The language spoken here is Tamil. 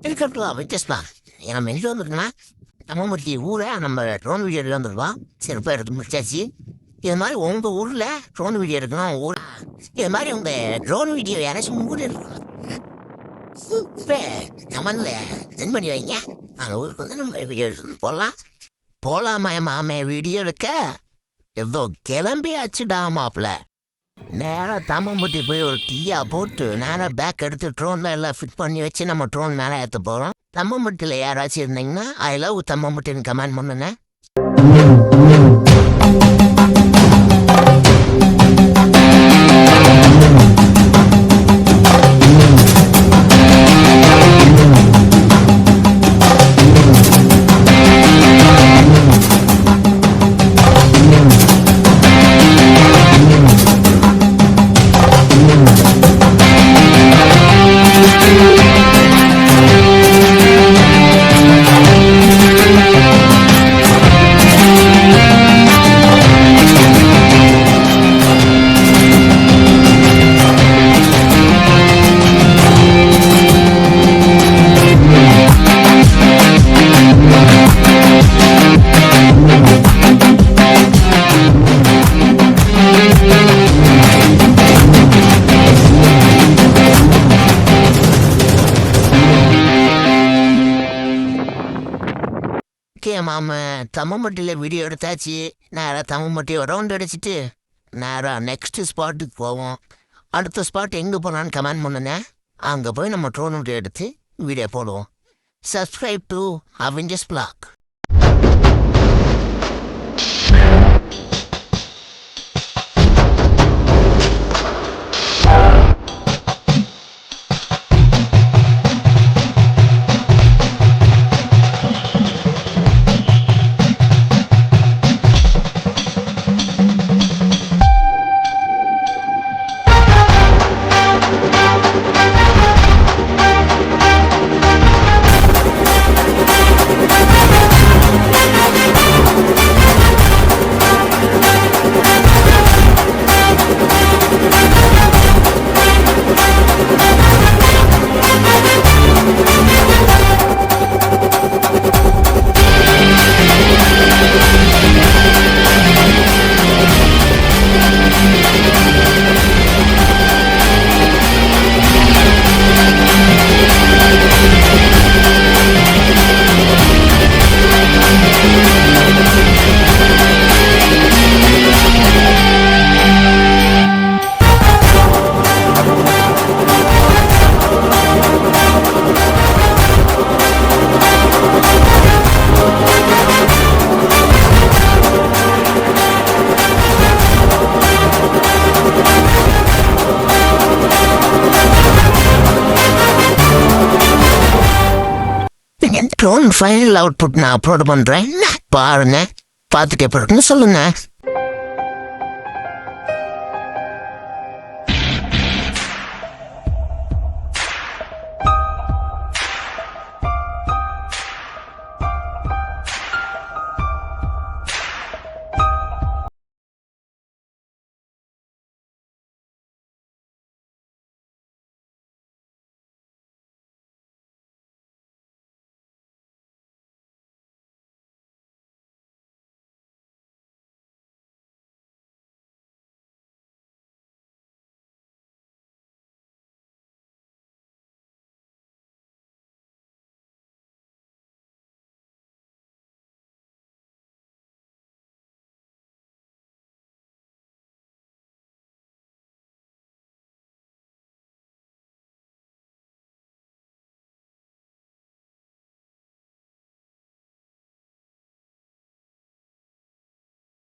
இருக்கட்டும் வித்தியாசமா நம்ம என்ன வந்துருக்குன்னா நம்மமூர்த்தி ஊரை நம்ம ட்ரோன் வீடியோ எடுக்க வந்துருக்கோம். சரி போய் எடுத்து முடிச்சாச்சு. இது மாதிரி உங்கள் ஊரில் ட்ரோன் வீடியோ எடுக்கணும். ஊர் இது மாதிரி உங்கள் ட்ரோன் வீடியோ யாராச்சும் ஊர் எடுக்கணும் இப்போ கமனில் சென்ட் பண்ணி வைங்க. அந்த ஊருக்கு வந்து நம்ம வீடியோ போடலாம். போகலாமா வீடியோ எடுக்க எவ்வளோ கிளம்பியாச்சுடா மாப்பிள்ள. நேராக தம்மம்பட்டி போய் ஒரு டீயா போட்டு நேராக பேக் எடுத்து ட்ரோனில் எல்லாம் ஃபிட் பண்ணி வச்சு நம்ம ட்ரோன் மேலே ஏற்ற போகிறோம். தம்மம்பட்டியில் யாராச்சும் இருந்தீங்கன்னா ஐ லவ் தம்மம்பட்டின்னு கமெண்ட் பண்ணுங்க. மாம தம்மம்பட்டியில் வீடியோ எடுத்தாச்சு. நேராக தம்மம்பட்டியை ரவுண்ட் அடிச்சுட்டு நேராக நெக்ஸ்ட் ஸ்பாட்டுக்கு போவோம். அடுத்த ஸ்பாட் எங்கே போனான்னு கமெண்ட் பண்ணுங்க. அங்கே போய் நம்ம ட்ரோன் வீடியோ எடுத்து வீடியோ போடுவோம். Subscribe to Avengers Blog. Drone final output நான் அப்லோட் பண்ணுறேன். பாருங்க, பார்த்துட்டு எப்படி இருக்குன்னு சொல்லுங்க.